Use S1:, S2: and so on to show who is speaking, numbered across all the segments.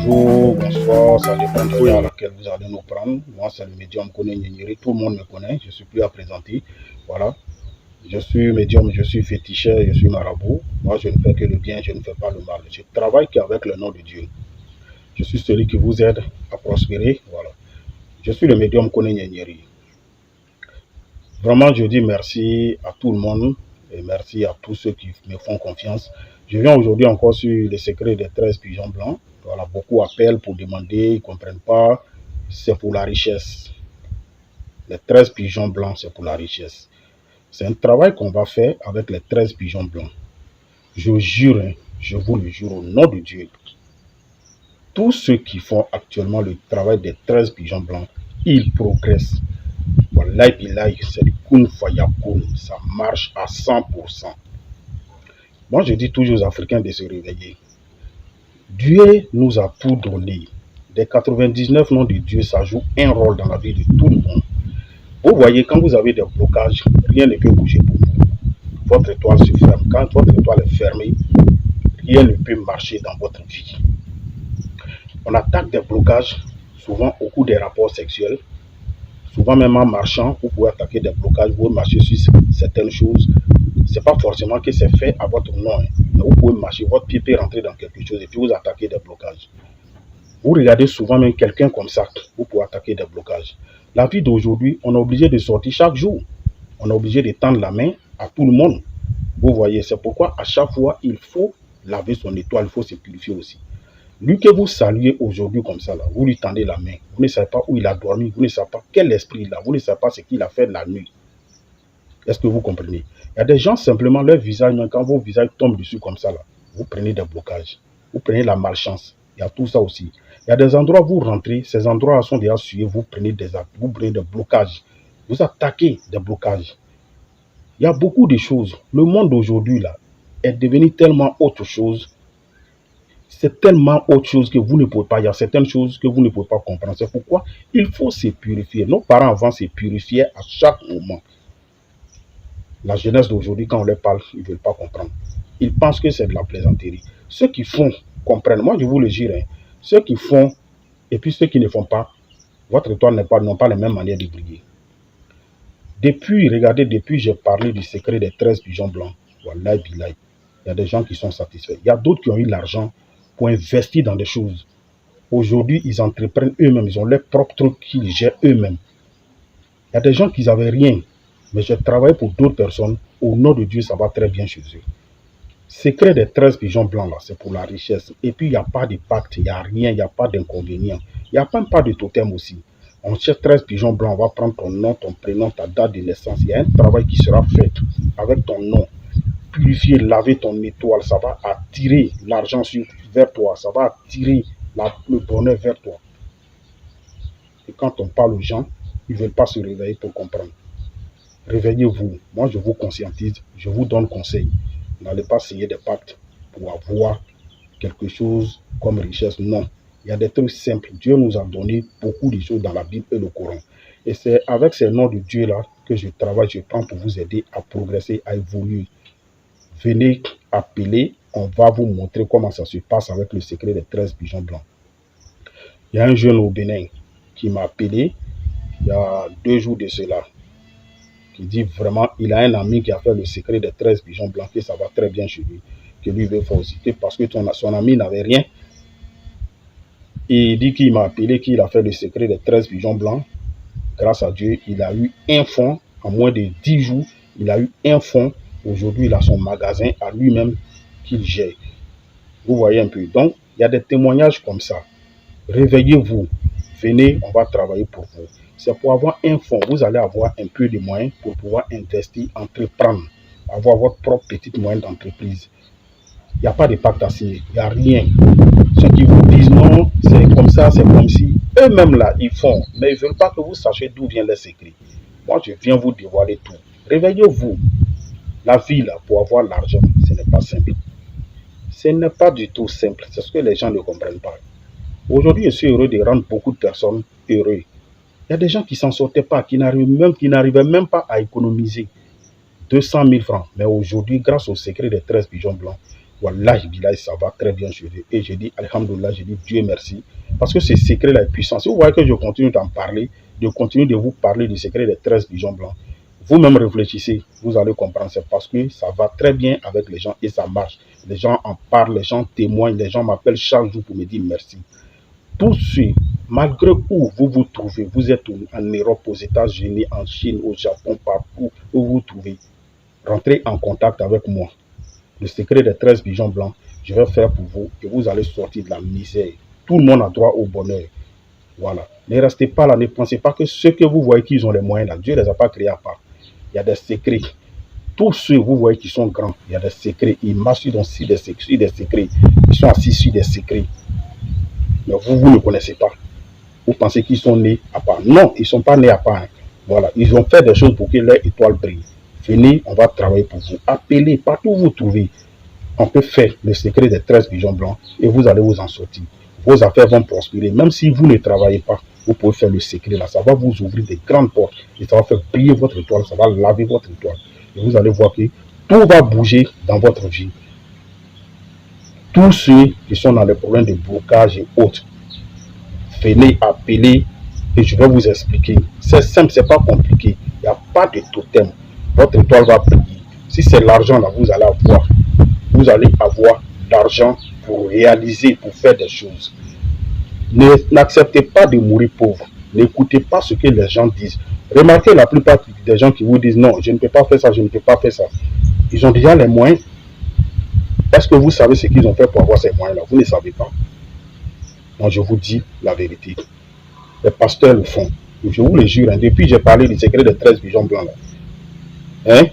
S1: bonjour, bonsoir, ça dépend de l'heure à laquelle vous allez nous prendre. Moi, c'est le médium Koné Nyenyeri, tout le monde me connaît, je ne suis plus à présenter. Voilà, je suis médium, je suis féticheur, je suis marabout. Moi, je ne fais que le bien, je ne fais pas le mal. Je travaille qu'avec le nom de Dieu. Je suis celui qui vous aide à prospérer. Voilà, je suis le médium Koné Nyenyeri. Vraiment, je dis merci à tout le monde et merci à tous ceux qui me font confiance. Je viens aujourd'hui encore sur les secrets des 13 pigeons blancs. Voilà, beaucoup appellent pour demander, ils ne comprennent pas. C'est pour la richesse. Les 13 pigeons blancs, c'est pour la richesse. C'est un travail qu'on va faire avec les 13 pigeons blancs. Je jure, je vous le jure au nom de Dieu. Tous ceux qui font actuellement le travail des 13 pigeons blancs, ils progressent. Wallahi billahi, c'est du kun fayakoun. Ça marche à 100%. Moi, je dis toujours aux Africains de se réveiller. Dieu nous a tout donné. Des 99 noms de Dieu, ça joue un rôle dans la vie de tout le monde. Vous voyez, quand vous avez des blocages, rien ne peut bouger pour vous. Votre étoile se ferme. Quand votre étoile est fermée, rien ne peut marcher dans votre vie. On attaque des blocages, souvent au cours des rapports sexuels. Souvent même en marchant, vous pouvez attaquer des blocages, vous pouvez marcher sur certaines choses. Ce n'est pas forcément que c'est fait à votre nom. Mais vous pouvez marcher, votre pied peut rentrer dans quelque chose et puis vous attaquez des blocages. Vous regardez souvent même quelqu'un comme ça, vous pouvez attaquer des blocages. La vie d'aujourd'hui, on est obligé de sortir chaque jour. On est obligé de tendre la main à tout le monde. Vous voyez, c'est pourquoi à chaque fois, il faut laver son étoile, il faut se purifier aussi. Lui que vous saluez aujourd'hui comme ça, là, vous lui tendez la main. Vous ne savez pas où il a dormi, vous ne savez pas quel esprit il a, vous ne savez pas ce qu'il a fait la nuit. Est-ce que vous comprenez? Il y a des gens, simplement, leur visage, même quand vos visages tombent dessus comme ça, là, vous prenez des blocages. Vous prenez la malchance. Il y a tout ça aussi. Il y a des endroits où vous rentrez, ces endroits sont déjà suyés, vous prenez des blocages. Vous attaquez des blocages. Il y a beaucoup de choses. Le monde d'aujourd'hui, là, est devenu tellement autre chose. C'est tellement autre chose que vous ne pouvez pas. Il y a certaines choses que vous ne pouvez pas comprendre. C'est pourquoi il faut se purifier. Nos parents avant se purifiaient à chaque moment. La jeunesse d'aujourd'hui, quand on leur parle, ils ne veulent pas comprendre. Ils pensent que c'est de la plaisanterie. Ceux qui font comprennent. Moi, je vous le jure. Ceux qui font et puis ceux qui ne font pas, votre étoile n'ont pas les mêmes manières de briller. Regardez, depuis j'ai parlé du secret des 13 pigeons blancs. Wallahi billahi. Il y a des gens qui sont satisfaits. Il y a d'autres qui ont eu l'argent pour investir dans des choses. Aujourd'hui, ils entreprennent eux-mêmes. Ils ont leurs propres trucs qu'ils gèrent eux-mêmes. Il y a des gens qui n'avaient rien. Mais je travaille pour d'autres personnes. Au nom de Dieu, ça va très bien chez eux. Secret des 13 pigeons blancs, là, c'est pour la richesse. Et puis, il n'y a pas de pacte, il n'y a rien, il n'y a pas d'inconvénient. Il n'y a même pas de totem aussi. On cherche 13 pigeons blancs, on va prendre ton nom, ton prénom, ta date de naissance. Il y a un travail qui sera fait avec ton nom. Purifier, laver ton étoile, ça va attirer l'argent vers toi, ça va attirer le bonheur vers toi. Et quand on parle aux gens, ils ne veulent pas se réveiller pour comprendre. Réveillez-vous. Moi, je vous conscientise, je vous donne conseil. N'allez pas signer des pactes pour avoir quelque chose comme richesse. Non. Il y a des trucs simples. Dieu nous a donné beaucoup de choses dans la Bible et le Coran. Et c'est avec ces noms de Dieu-là que je travaille, je prends pour vous aider à progresser, à évoluer. Venez appeler, on va vous montrer comment ça se passe avec le secret des 13 pigeons blancs. Il y a un jeune au Bénin qui m'a appelé il y a 2 jours de cela. Qui dit vraiment, il a un ami qui a fait le secret des 13 pigeons blancs, et ça va très bien chez lui, que lui veut féliciter parce que son ami n'avait rien. Et il dit qu'il m'a appelé, qu'il a fait le secret des 13 pigeons blancs. Grâce à Dieu, il a eu un fonds, en moins de 10 jours, il a eu un fonds. Aujourd'hui, il a son magasin à lui-même qu'il gère. Vous voyez un peu. Donc, il y a des témoignages comme ça. Réveillez-vous. Venez, on va travailler pour vous. C'est pour avoir un fonds. Vous allez avoir un peu de moyens pour pouvoir investir, entreprendre, avoir votre propre petite moyenne d'entreprise. Il n'y a pas de pacte à signer. Il n'y a rien. Ceux qui vous disent non, c'est comme ça, c'est comme si. Eux-mêmes là, ils font. Mais ils ne veulent pas que vous sachiez d'où vient les secrets. Moi, je viens vous dévoiler tout. Réveillez-vous. La vie là, pour avoir l'argent, ce n'est pas simple. Ce n'est pas du tout simple. C'est ce que les gens ne comprennent pas. Aujourd'hui, je suis heureux de rendre beaucoup de personnes heureuses. Il y a des gens qui ne s'en sortaient pas, qui n'arrivaient même pas à économiser 200 000 francs. Mais aujourd'hui, grâce au secret des 13 pigeons blancs, Wallahi, billahi, ça va très bien chez eux. Et je dis, alhamdoulilah, je dis Dieu merci. Parce que ce secret-là est puissant. Si vous voyez que je continue d'en parler, de continuer de vous parler du secret des 13 pigeons blancs, vous-même réfléchissez, vous allez comprendre. C'est parce que ça va très bien avec les gens et ça marche. Les gens en parlent, les gens témoignent, les gens m'appellent chaque jour pour me dire merci. Tous ceux, malgré où vous vous trouvez, vous êtes en Europe, aux États-Unis, en Chine, au Japon, partout où vous vous trouvez, rentrez en contact avec moi. Le secret des 13 pigeons blancs, je vais faire pour vous et vous allez sortir de la misère. Tout le monde a droit au bonheur. Voilà. Ne restez pas là, ne pensez pas que ceux que vous voyez qu'ils ont les moyens là, Dieu ne les a pas créés à part. Il y a des secrets. Tous ceux, vous voyez, qui sont grands, il y a des secrets. Ils marchent dans des secrets. Ils sont assis sur des secrets. Mais vous ne connaissez pas. Vous pensez qu'ils sont nés à part. Non, ils ne sont pas nés à part. Voilà. Ils ont fait des choses pour que leur étoile brille. Venez, on va travailler pour vous. Appelez, partout où vous trouvez. On peut faire le secret des 13 pigeons blancs et vous allez vous en sortir. Vos affaires vont prospérer. Même si vous ne travaillez pas, vous pouvez faire le secret là. Ça va vous ouvrir des grandes portes et ça va faire briller votre étoile. Ça va laver votre étoile. Et vous allez voir que tout va bouger dans votre vie. Tous ceux qui sont dans les problèmes de blocage et autres, venez appeler et je vais vous expliquer. C'est simple, c'est pas compliqué. Il n'y a pas de totem. Votre étoile va briller. Si c'est l'argent là, vous allez avoir. Vous allez avoir l'argent pour réaliser, pour faire des choses. N'acceptez pas de mourir pauvre. N'écoutez pas ce que les gens disent. Remarquez la plupart des gens qui vous disent non, je ne peux pas faire ça, je ne peux pas faire ça. Ils ont déjà les moyens. Est-ce que vous savez ce qu'ils ont fait pour avoir ces moyens-là? Vous ne savez pas. Donc je vous dis la vérité. Les pasteurs le font. Je vous le jure, hein, depuis que j'ai parlé du secret des 13 pigeons blancs, là, hein,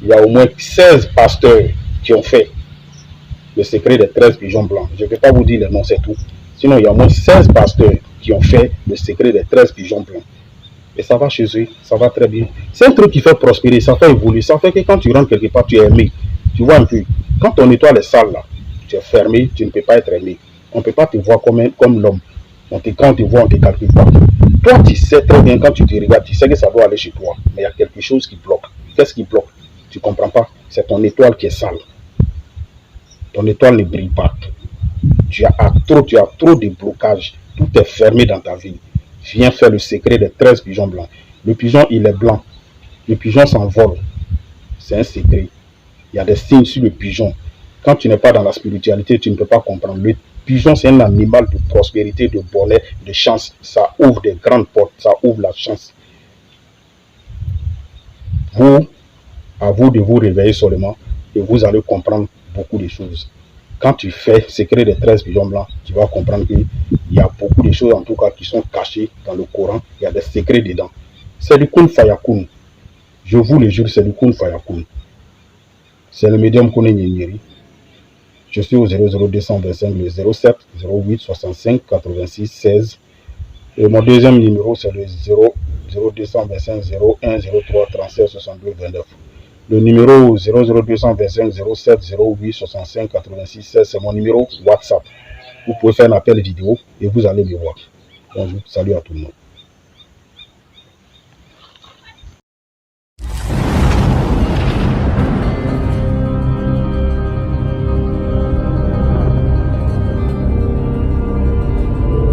S1: il y a au moins 16 pasteurs qui ont fait le secret des 13 pigeons blancs. Je ne vais pas vous dire les noms, c'est tout. Sinon, il y a au moins 16 pasteurs qui ont fait le secret des 13 pigeons blancs. Et ça va chez eux, ça va très bien. C'est un truc qui fait prospérer, ça fait évoluer. Ça fait que quand tu rentres quelque part, tu es aimé. Tu vois un peu. Quand ton étoile est sale, là, tu es fermé, tu ne peux pas être aimé. On ne peut pas te voir comme l'homme. Quand on te voit, on ne te calcule pas. Toi, tu sais très bien, quand tu te regardes, tu sais que ça doit aller chez toi. Mais il y a quelque chose qui bloque. Qu'est-ce qui bloque? Tu ne comprends pas. C'est ton étoile qui est sale. Ton étoile ne brille pas. Tu as trop de blocages. Tout est fermé dans ta vie. Viens faire le secret des 13 pigeons blancs. Le pigeon, il est blanc. Le pigeon s'envole. C'est un secret. Il y a des signes sur le pigeon. Quand tu n'es pas dans la spiritualité, tu ne peux pas comprendre. Le pigeon, c'est un animal de prospérité, de bonheur, de chance. Ça ouvre des grandes portes. Ça ouvre la chance. Vous, à vous de vous réveiller seulement et vous allez comprendre beaucoup de choses. Quand tu fais secret des 13 pigeons blancs, tu vas comprendre qu'il y a beaucoup de choses en tout cas qui sont cachées dans le Coran. Il y a des secrets dedans. C'est du kun fayakun. Je vous le jure, c'est du kun fayakun. C'est le médium Kone Nyeri. Je suis au 00225 le 07 08 65 86 16. Et mon deuxième numéro, c'est le 0225 01 03 37 62 29. Le numéro 00225 07 08 65 86 16, c'est mon numéro WhatsApp. Vous pouvez faire un appel vidéo et vous allez me voir. Bonjour, salut à tout le monde.